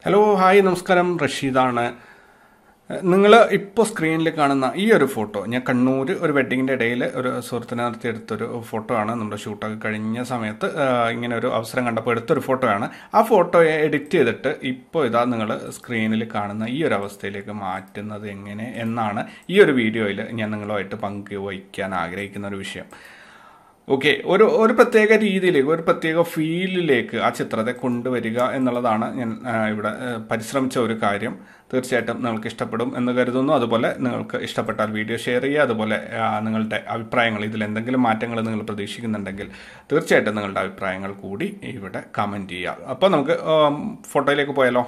Hello hi നമസ്കാരം റഷീദാണ്. നിങ്ങൾ ഇപ്പോൾ സ്ക്രീനിൽ കാണുന്ന ഈ ഒരു ഫോട്ടോ ഞാൻ കണ്ണൂർ ഒരു വെഡ്ഡിങ്ങിൻ്റെ ഇടയിൽ ഒരു സുഹൃത്തിനെ നിർത്തി എടുത്തൊരു ഫോട്ടോ ആണ്. നമ്മുടെ ഷൂട്ടൊക്കെ കഴിഞ്ഞ സമയത്ത് ഇങ്ങനെ ഒരു അവസരം കണ്ടപ്പോൾ എടുത്തൊരു ഫോട്ടോയാണ്. ആ ഫോട്ടോയെ എഡിറ്റ് ചെയ്തിട്ട് ഇപ്പോൾ ഇതാ നിങ്ങൾ സ്ക്രീനിൽ കാണുന്ന ഈ ഒരു അവസ്ഥയിലേക്ക് മാറ്റുന്നത് എങ്ങനെ എന്നാണ് ഈ ഒരു വീഡിയോയിൽ ഞാൻ നിങ്ങളുമായിട്ട് പങ്കുവയ്ക്കാൻ ആഗ്രഹിക്കുന്ന ഒരു വിഷയം. ഓക്കെ, ഒരു പ്രത്യേക രീതിയിലേക്ക്, ഒരു പ്രത്യേക ഫീലിലേക്ക് ആ ചിത്രത്തെ കൊണ്ടുവരിക എന്നുള്ളതാണ് ഞാൻ ഇവിടെ പരിശ്രമിച്ച ഒരു കാര്യം. തീർച്ചയായിട്ടും നിങ്ങൾക്ക് ഇഷ്ടപ്പെടും എന്ന് കരുതുന്നു. അതുപോലെ നിങ്ങൾക്ക് ഇഷ്ടപ്പെട്ടാൽ വീഡിയോ ഷെയർ ചെയ്യുക. അതുപോലെ നിങ്ങളുടെ അഭിപ്രായങ്ങൾ, ഇതിൽ എന്തെങ്കിലും മാറ്റങ്ങൾ നിങ്ങൾ പ്രതീക്ഷിക്കുന്നുണ്ടെങ്കിൽ തീർച്ചയായിട്ടും നിങ്ങളുടെ അഭിപ്രായങ്ങൾ കൂടി ഇവിടെ കമൻറ്റ് ചെയ്യുക. അപ്പോൾ നമുക്ക് ഫോട്ടോയിലേക്ക് പോയാലോ.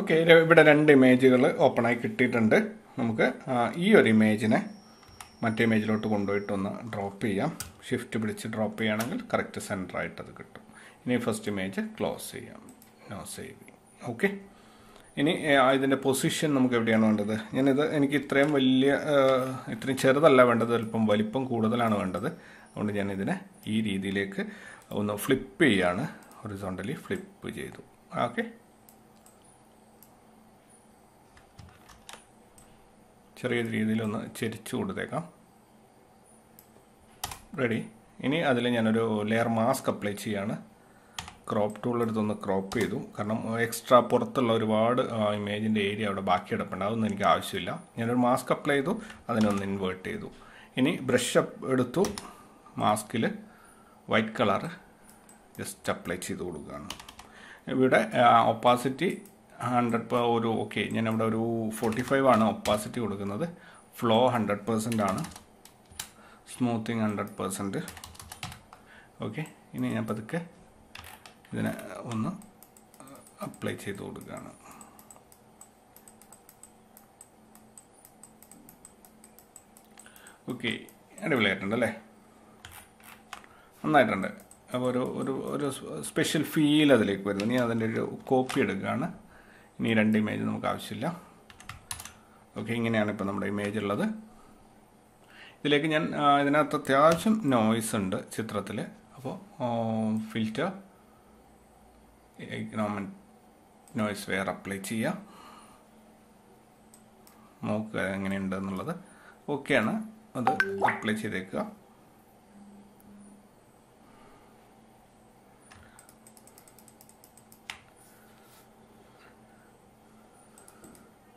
ഓക്കെ, ഇവിടെ രണ്ട് ഇമേജുകൾ ഓപ്പണായി കിട്ടിയിട്ടുണ്ട്. നമുക്ക് ഈ ഒരു ഇമേജിനെ മറ്റേ ഇമേജിലോട്ട് കൊണ്ടുപോയിട്ടൊന്ന് ഡ്രോപ്പ് ചെയ്യാം. ഷിഫ്റ്റ് പിടിച്ച് ഡ്രോപ്പ് ചെയ്യുകയാണെങ്കിൽ കറക്റ്റ് സെൻറ്ററായിട്ട് അത് കിട്ടും. ഇനി ഫസ്റ്റ് ഇമേജ് ക്ലോസ് ചെയ്യാം, നോ സേവിങ്. ഓക്കെ, ഇനി ഇതിൻ്റെ പൊസിഷൻ നമുക്ക് എവിടെയാണ് വേണ്ടത്? എനിക്ക് ഇത്രയും ചെറുതല്ല വേണ്ടത്, അല്പം വലിപ്പം കൂടുതലാണ് വേണ്ടത്. അതുകൊണ്ട് ഞാനിതിനെ ഈ രീതിയിലേക്ക് ഒന്ന് ഫ്ലിപ്പ് ചെയ്യാണ്. ഹൊറിസോണ്ടലി ഫ്ലിപ്പ് ചെയ്തു. ഓക്കെ, ചെറിയ രീതിയിലൊന്ന് ചെരിച്ചു കൊടുത്തേക്കാം. റെഡി. ഇനി അതിൽ ഞാനൊരു ലെയർ മാസ്ക് അപ്ലൈ ചെയ്യാണ്. ക്രോപ്പ് ടൂൾ എടുത്തൊന്ന് ക്രോപ്പ് ചെയ്തു. കാരണം എക്സ്ട്രാ പുറത്തുള്ള ഒരുപാട് ഇമേജിൻ്റെ ഏരിയ അവിടെ ബാക്കി കിടപ്പുണ്ട്. അതൊന്നും എനിക്ക് ആവശ്യമില്ല. ഞാനൊരു മാസ്ക് അപ്ലൈ ചെയ്തു, അതിനൊന്ന് ഇൻവേർട്ട് ചെയ്തു. ഇനി ബ്രഷ് എടുത്തു, മാസ്കിൽ വൈറ്റ് കളർ ജസ്റ്റ് അപ്ലൈ ചെയ്ത് കൊടുക്കുകയാണ്. ഇവിടെ ഒപ്പാസിറ്റി 100 ഓക്കെ, ഞാനിവിടെ ഒരു 45 ആണ് ഒപ്പാസിറ്റി കൊടുക്കുന്നത്. ഫ്ലോ 100% ആണ്, സ്മൂത്തിങ് 100%. ഓക്കെ, ഇനി ഞാൻ പതുക്കെ ഇതിനെ ഒന്ന് അപ്ലൈ ചെയ്ത് കൊടുക്കുകയാണ്. ഓക്കെ, അടിപൊളിയായിട്ടുണ്ട് അല്ലേ? നന്നായിട്ടുണ്ട്. അപ്പോൾ ഒരു സ്പെഷ്യൽ ഫീൽ അതിലേക്ക് വരുന്നു. ഇനി അതിൻ്റെ ഒരു കോപ്പി എടുക്കുകയാണ്. ഇനി രണ്ട് ഇമേജ് നമുക്ക് ആവശ്യമില്ല. ഓക്കെ, ഇങ്ങനെയാണ് ഇപ്പോൾ നമ്മുടെ ഇമേജ് ഉള്ളത്. ഇതിലേക്ക് ഞാൻ ഇതിനകത്ത് അത്യാവശ്യം നോയ്സ് ഉണ്ട് ചിത്രത്തിൽ. അപ്പോൾ filter economic noise where apply ചെയ്യുക. നോക്കുക എങ്ങനെയുണ്ട് എന്നുള്ളത്. ഓക്കെയാണ്, അത് അപ്ലൈ ചെയ്തേക്കുക.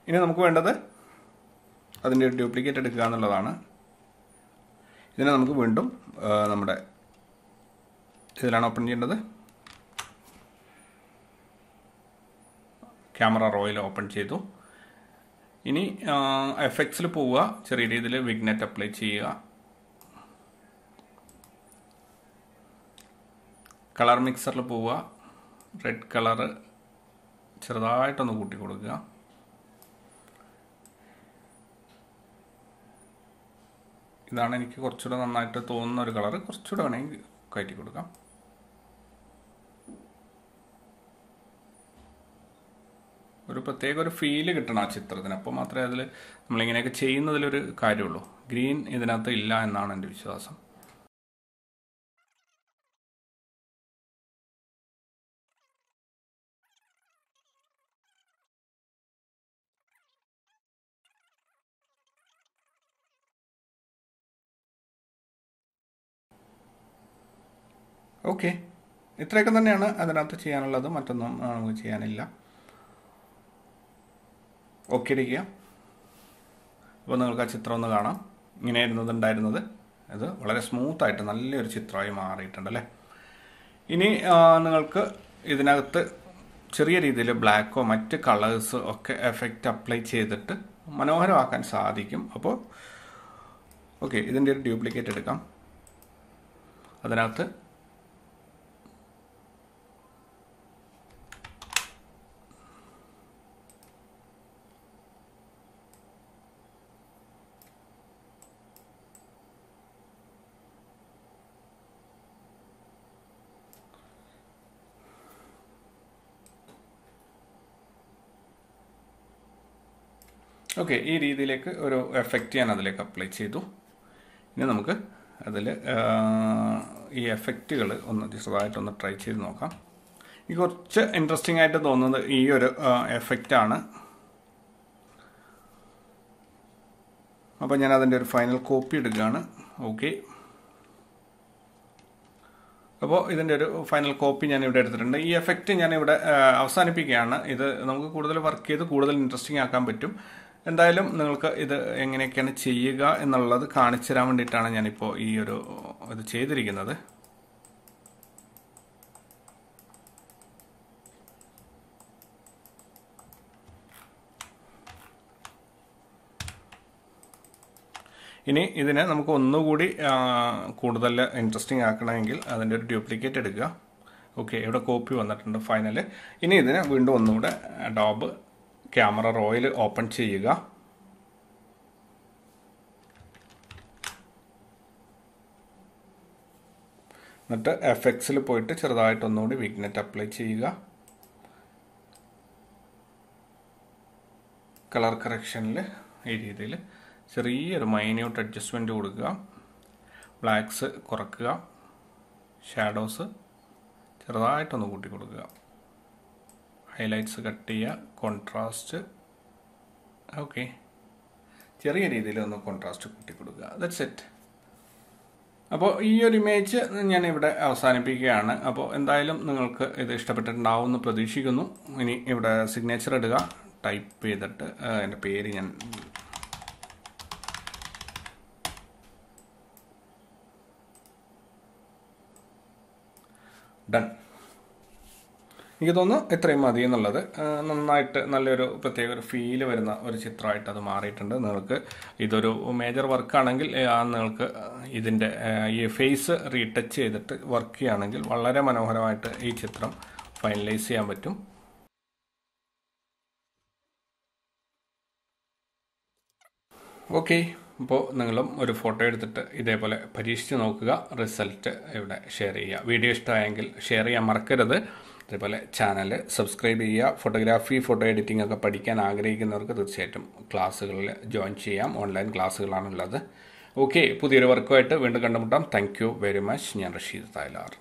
ഇനി നമുക്ക് വേണ്ടത് അതിൻ്റെ ഒരു ഡ്യൂപ്ലിക്കേറ്റ് എടുക്കുക എന്നുള്ളതാണ്. ഇതിനെ നമുക്ക് വീണ്ടും നമ്മുടെ ഇതിലാണ് ഓപ്പൺ ചെയ്യേണ്ടത്. ക്യാമറ റോയിൽ ഓപ്പൺ ചെയ്തു. ഇനി എഫക്ട്സിൽ പോവുക, ചെറിയ രീതിയിൽ വിഗ്നെറ്റ് അപ്ലൈ ചെയ്യുക. കളർ മിക്സറിൽ പോവുക, റെഡ് കളറ് ചെറുതായിട്ടൊന്ന് കൂട്ടി കൊടുക്കുക. ഇതാണ് എനിക്ക് കുറച്ചുകൂടെ നന്നായിട്ട് തോന്നുന്ന ഒരു കളർ. കുറച്ചുകൂടെ വേണമെങ്കിൽ കയറ്റി കൊടുക്കാം. ഒരു പ്രത്യേക ഒരു ഫീല് കിട്ടണം ആ ചിത്രത്തിന്. അപ്പോൾ മാത്രമേ അതിൽ നമ്മളിങ്ങനെയൊക്കെ ചെയ്യുന്നതിലൊരു കാര്യമുള്ളൂ. ഗ്രീൻ ഇതിനകത്ത് ഇല്ല എന്നാണ് എൻ്റെ വിശ്വാസം. ഓക്കെ, ഇത്രയൊക്കെ തന്നെയാണ് അതിനകത്ത് ചെയ്യാനുള്ളത്. മറ്റൊന്നും നമുക്ക് ചെയ്യാനില്ല. ഓക്കെ അടിക്കുക. അപ്പോൾ നിങ്ങൾക്ക് ആ ചിത്രം ഒന്ന് കാണാം. ഇങ്ങനെയായിരുന്നു ഉണ്ടായിരുന്നത്. ഇത് വളരെ സ്മൂത്തായിട്ട് നല്ലൊരു ചിത്രമായി മാറിയിട്ടുണ്ടല്ലേ. ഇനി നിങ്ങൾക്ക് ഇതിനകത്ത് ചെറിയ രീതിയിൽ ബ്ലാക്കോ മറ്റ് കളേഴ്സോ ഒക്കെ എഫക്റ്റ് അപ്ലൈ ചെയ്തിട്ട് മനോഹരമാക്കാൻ സാധിക്കും. അപ്പോൾ ഓക്കെ, ഇതിൻ്റെ ഒരു ഡ്യൂപ്ലിക്കേറ്റ് എടുക്കാം. അതിനകത്ത് ഓക്കെ, ഈ രീതിയിലേക്ക് ഒരു എഫക്റ്റ് ഞാൻ അതിലേക്ക് അപ്ലൈ ചെയ്തു. ഇനി നമുക്ക് അതിൽ ഈ എഫക്റ്റുകൾ ഒന്ന് ചെറുതായിട്ടൊന്ന് ട്രൈ ചെയ്ത് നോക്കാം. ഈ കുറച്ച് ഇൻട്രസ്റ്റിംഗ് ആയിട്ട് തോന്നുന്നത് ഈ ഒരു എഫക്റ്റാണ്. അപ്പോൾ ഞാൻ അതിൻ്റെ ഒരു ഫൈനൽ കോപ്പി എടുക്കുകയാണ്. ഓക്കെ, അപ്പോൾ ഇതിൻ്റെ ഒരു ഫൈനൽ കോപ്പി ഞാൻ ഇവിടെ എടുത്തിട്ടുണ്ട്. ഈ എഫക്റ്റ് ഞാൻ ഇവിടെ അവസാനിപ്പിക്കുകയാണ്. ഇത് നമുക്ക് കൂടുതൽ വർക്ക് ചെയ്ത് കൂടുതൽ ഇൻട്രസ്റ്റിംഗ് ആക്കാൻ പറ്റും. എന്തായാലും നിങ്ങൾക്ക് ഇത് എങ്ങനെയൊക്കെയാണ് ചെയ്യുക എന്നുള്ളത് കാണിച്ചു തരാൻ വേണ്ടിയിട്ടാണ് ഞാനിപ്പോൾ ഈ ഒരു ഇത് ചെയ്തിരിക്കുന്നത്. ഇനി ഇതിനെ നമുക്ക് ഒന്നുകൂടി കൂടുതൽ ഇൻട്രസ്റ്റിംഗ് ആക്കണമെങ്കിൽ അതിൻ്റെ ഒരു ഡ്യൂപ്ലിക്കേറ്റ് എടുക്കുക. ഓക്കെ, ഇവിടെ കോപ്പി വന്നിട്ടുണ്ട് ഫൈനൽ. ഇനി ഇതിനെ വീണ്ടും ഒന്നുകൂടെ അഡോബ് ക്യാമറ റോയിൽ ഓപ്പൺ ചെയ്യുക. എന്നിട്ട് എഫക്ട്സിൽ പോയിട്ട് ചെറുതായിട്ടൊന്നുകൂടി വിഗ്നെറ്റ് അപ്ലൈ ചെയ്യുക. കളർ കറക്ഷനിൽ ഈ രീതിയിൽ ചെറിയൊരു മൈന്യൂട്ട് അഡ്ജസ്റ്റ്മെൻറ്റ് കൊടുക്കുക. ബ്ലാക്ക്സ് കുറക്കുക, ഷാഡോസ് ചെറുതായിട്ടൊന്ന് കൂട്ടി കൊടുക്കുക, ഹൈലൈറ്റ്സ് കട്ട് ചെയ്യുക, കോൺട്രാസ്റ്റ് ഓക്കെ ചെറിയ രീതിയിൽ ഒന്ന് കോൺട്രാസ്റ്റ് കൂട്ടി കൊടുക്കുക. That's it. അപ്പോൾ ഈ ഒരു ഇമേജ് ഞാനിവിടെ അവസാനിപ്പിക്കുകയാണ്. അപ്പോൾ എന്തായാലും നിങ്ങൾക്ക് ഇത് ഇഷ്ടപ്പെട്ടിട്ടുണ്ടാവും എന്ന് പ്രതീക്ഷിക്കുന്നു. ഇനി ഇവിടെ സിഗ്നേച്ചർ ഇടുക, ടൈപ്പ് ചെയ്തിട്ട് എൻ്റെ പേര് ഞാൻ ഡൺ. എനിക്ക് തോന്നുന്നു ഇത്രയും മതി എന്നുള്ളത്. നന്നായിട്ട് നല്ലൊരു പ്രത്യേക ഒരു ഫീല് വരുന്ന ഒരു ചിത്രമായിട്ട് അത് മാറിയിട്ടുണ്ട്. നിങ്ങൾക്ക് ഇതൊരു മേജർ വർക്കാണെങ്കിൽ നിങ്ങൾക്ക് ഇതിൻ്റെ ഈ ഫേസ് റീടച്ച് ചെയ്തിട്ട് വർക്ക് ചെയ്യുകയാണെങ്കിൽ വളരെ മനോഹരമായിട്ട് ഈ ചിത്രം ഫൈനലൈസ് ചെയ്യാൻ പറ്റും. ഓക്കെ, അപ്പോൾ നിങ്ങളും ഒരു ഫോട്ടോ എടുത്തിട്ട് ഇതേപോലെ പരീക്ഷിച്ച് നോക്കുക. റിസൾട്ട് ഇവിടെ ഷെയർ ചെയ്യുക. വീഡിയോ ഇഷ്ടമായെങ്കിൽ ഷെയർ ചെയ്യാൻ മറക്കരുത്. അതേപോലെ ചാനൽ സബ്സ്ക്രൈബ് ചെയ്യുക. ഫോട്ടോഗ്രാഫി, ഫോട്ടോ എഡിറ്റിംഗ് ഒക്കെ പഠിക്കാൻ ആഗ്രഹിക്കുന്നവർക്ക് തീർച്ചയായിട്ടും ക്ലാസ്സുകളിൽ ജോയിൻ ചെയ്യാം. ഓൺലൈൻ ക്ലാസ്സുകളാണുള്ളത്. ഓക്കെ, പുതിയൊരു വർക്കുമായിട്ട് വീണ്ടും കണ്ടുമുട്ടാം. Thank you very much. ഞാൻ റഷീദ് തായ്ലാർ.